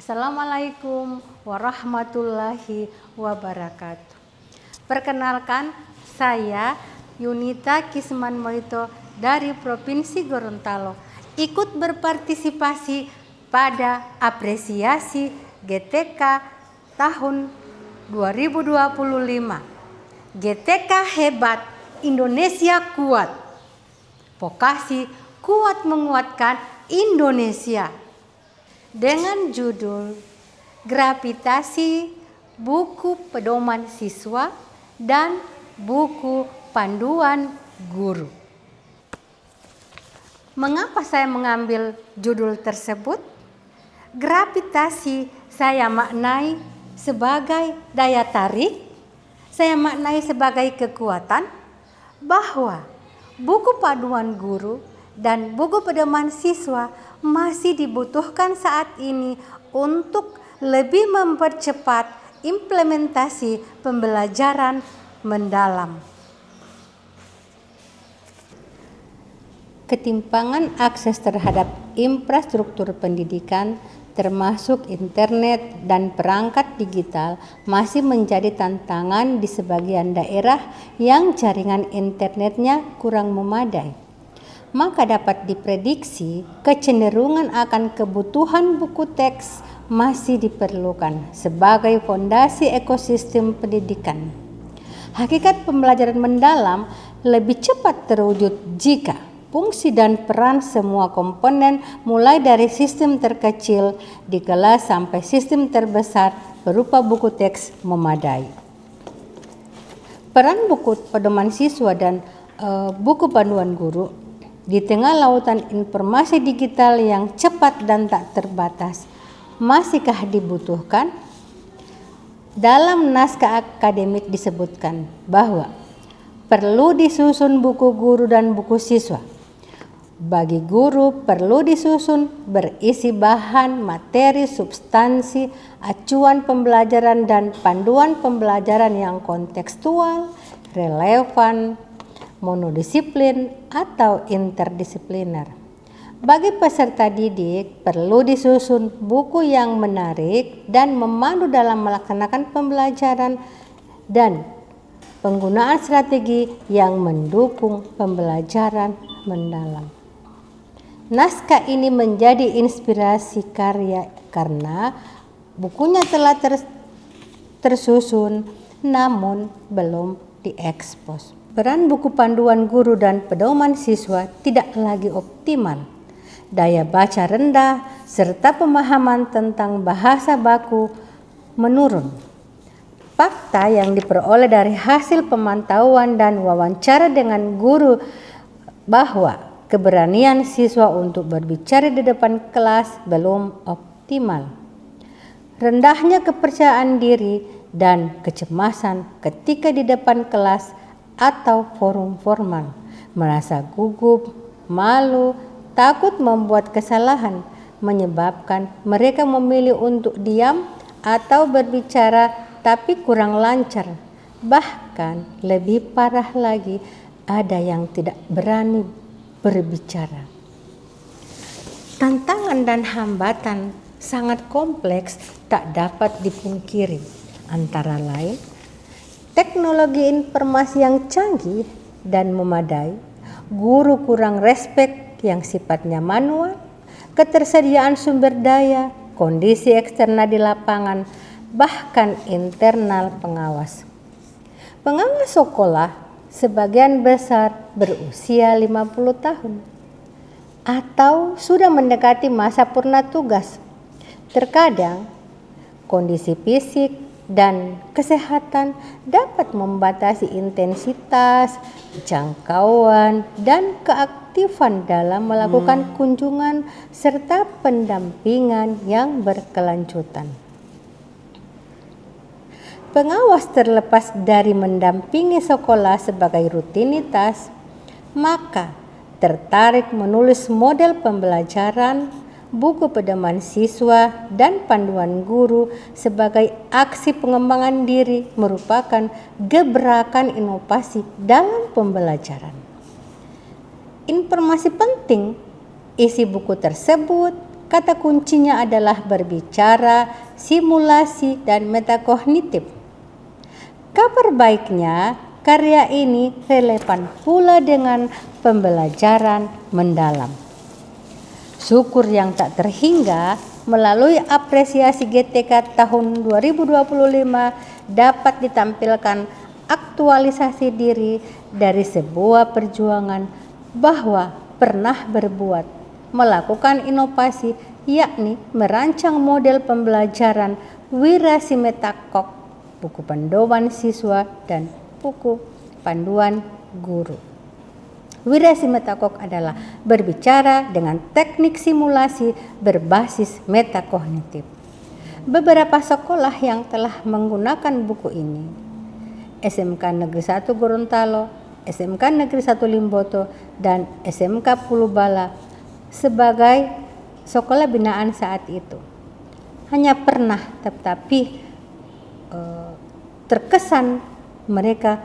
Assalamualaikum warahmatullahi wabarakatuh. Perkenalkan, saya Yunita Kisman Moito dari Provinsi Gorontalo ikut berpartisipasi pada apresiasi GTK tahun 2025. GTK hebat, Indonesia kuat. Vokasi kuat menguatkan Indonesia. Dengan judul Gravitasi, buku pedoman siswa dan buku panduan guru. Mengapa saya mengambil judul tersebut? Gravitasi saya maknai sebagai daya tarik, saya maknai sebagai kekuatan, bahwa buku panduan guru dan buku pedoman siswa masih dibutuhkan saat ini untuk lebih mempercepat implementasi pembelajaran mendalam. Ketimpangan akses terhadap infrastruktur pendidikan termasuk internet dan perangkat digital masih menjadi tantangan di sebagian daerah yang jaringan internetnya kurang memadai. Maka dapat diprediksi kecenderungan akan kebutuhan buku teks masih diperlukan sebagai fondasi ekosistem pendidikan. Hakikat pembelajaran mendalam lebih cepat terwujud jika fungsi dan peran semua komponen mulai dari sistem terkecil di kelas sampai sistem terbesar berupa buku teks memadai. Peran buku pedoman siswa dan buku panduan guru di tengah lautan informasi digital yang cepat dan tak terbatas, masihkah dibutuhkan? Dalam naskah akademik disebutkan bahwa perlu disusun buku guru dan buku siswa. Bagi guru perlu disusun berisi bahan, materi, substansi, acuan pembelajaran dan panduan pembelajaran yang kontekstual, relevan, monodisiplin atau interdisipliner. Bagi peserta didik perlu disusun buku yang menarik dan memandu dalam melaksanakan pembelajaran dan penggunaan strategi yang mendukung pembelajaran mendalam. Naskah ini menjadi inspirasi karya karena bukunya telah tersusun namun belum diekspos. Peran buku panduan guru dan pedoman siswa tidak lagi optimal. Daya baca rendah serta pemahaman tentang bahasa baku menurun. Fakta yang diperoleh dari hasil pemantauan dan wawancara dengan guru bahwa keberanian siswa untuk berbicara di depan kelas belum optimal. Rendahnya kepercayaan diri dan kecemasan ketika di depan kelas atau forum formal, merasa gugup, malu, takut membuat kesalahan, menyebabkan mereka memilih untuk diam atau berbicara tapi kurang lancar. Bahkan lebih parah lagi, ada yang tidak berani berbicara. Tantangan dan hambatan sangat kompleks tak dapat dipungkiri, antara lain teknologi informasi yang canggih dan memadai, guru kurang respek yang sifatnya manual, ketersediaan sumber daya, kondisi eksternal di lapangan, bahkan internal pengawas. Pengawas sekolah sebagian besar berusia 50 tahun atau sudah mendekati masa purna tugas. Terkadang kondisi fisik dan kesehatan dapat membatasi intensitas, jangkauan, dan keaktifan dalam melakukan kunjungan serta pendampingan yang berkelanjutan. Pengawas terlepas dari mendampingi sekolah sebagai rutinitas, maka tertarik menulis model pembelajaran, buku pedoman siswa, dan panduan guru sebagai aksi pengembangan diri merupakan gebrakan inovasi dalam pembelajaran. Informasi penting isi buku tersebut Kata kuncinya adalah berbicara, simulasi, dan metakognitif. Kabar baiknya, karya ini relevan pula dengan pembelajaran mendalam. Syukur yang tak terhingga melalui apresiasi GTK tahun 2025 dapat ditampilkan aktualisasi diri dari sebuah perjuangan bahwa pernah berbuat, melakukan inovasi, yakni merancang model pembelajaran Wirasimetakok, buku panduan siswa, dan buku panduan guru. Wirasimetakok adalah berbicara dengan teknik simulasi berbasis metakognitif. Beberapa sekolah yang telah menggunakan buku ini: SMK Negeri 1 Gorontalo, SMK Negeri 1 Limboto, dan SMK Pulubala sebagai sekolah binaan saat itu. Hanya pernah, tetapi terkesan mereka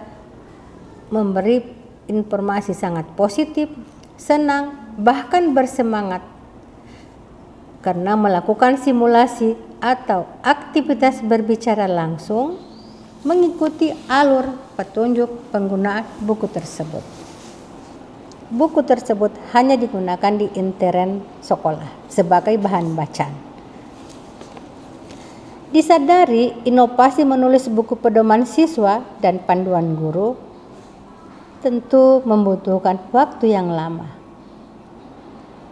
memberi informasi sangat positif, senang, bahkan bersemangat karena melakukan simulasi atau aktivitas berbicara langsung mengikuti alur petunjuk penggunaan buku tersebut. Buku tersebut hanya digunakan di intern sekolah sebagai bahan bacaan. Disadari inovasi menulis buku pedoman siswa dan panduan guru tentu membutuhkan waktu yang lama.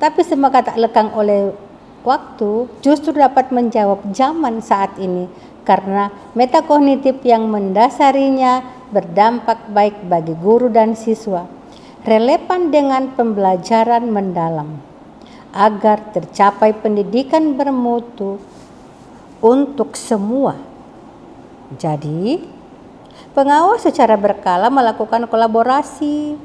Tapi semoga tak lekang oleh waktu justru dapat menjawab zaman saat ini karena metakognitif yang mendasarinya berdampak baik bagi guru dan siswa, relevan dengan pembelajaran mendalam, agar tercapai pendidikan bermutu untuk semua. Jadi, pengawas secara berkala melakukan kolaborasi,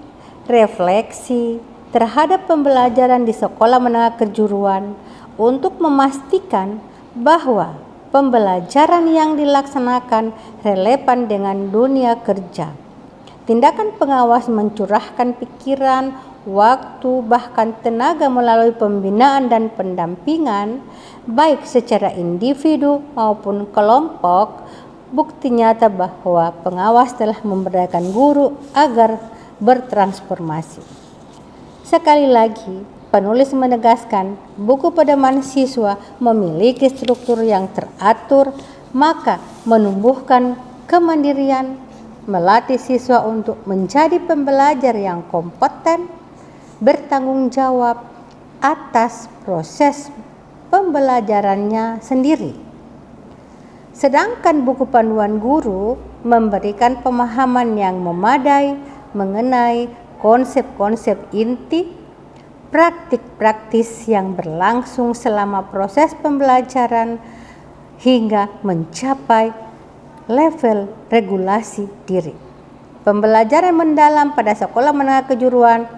refleksi terhadap pembelajaran di sekolah menengah kejuruan untuk memastikan bahwa pembelajaran yang dilaksanakan relevan dengan dunia kerja. Tindakan pengawas mencurahkan pikiran, waktu, bahkan tenaga melalui pembinaan dan pendampingan, baik secara individu maupun kelompok. Bukti nyata bahwa pengawas telah memberdayakan guru agar bertransformasi. Sekali lagi, penulis menegaskan buku pedoman siswa memiliki struktur yang teratur, maka menumbuhkan kemandirian, melatih siswa untuk menjadi pembelajar yang kompeten, bertanggung jawab atas proses pembelajarannya sendiri. Sedangkan buku panduan guru memberikan pemahaman yang memadai mengenai konsep-konsep inti, praktik praktis yang berlangsung selama proses pembelajaran hingga mencapai level regulasi diri. Pembelajaran mendalam pada sekolah menengah kejuruan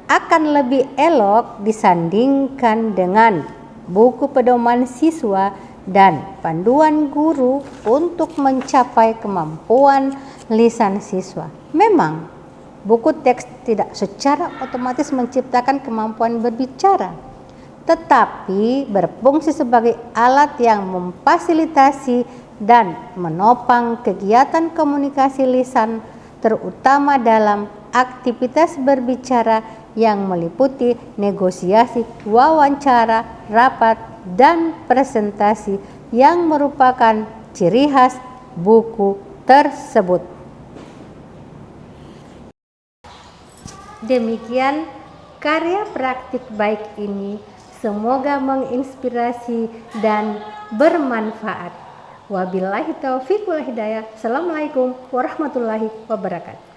akan lebih elok disandingkan dengan buku pedoman siswa dan panduan guru untuk mencapai kemampuan lisan siswa. Memang, buku teks tidak secara otomatis menciptakan kemampuan berbicara, tetapi berfungsi sebagai alat yang memfasilitasi dan menopang kegiatan komunikasi lisan, terutama dalam aktivitas berbicara yang meliputi negosiasi, wawancara, rapat, dan presentasi yang merupakan ciri khas buku tersebut. Demikian karya praktik baik ini, semoga menginspirasi dan bermanfaat. Wabillahi taufiq wal hidayah. Assalamualaikum warahmatullahi wabarakatuh.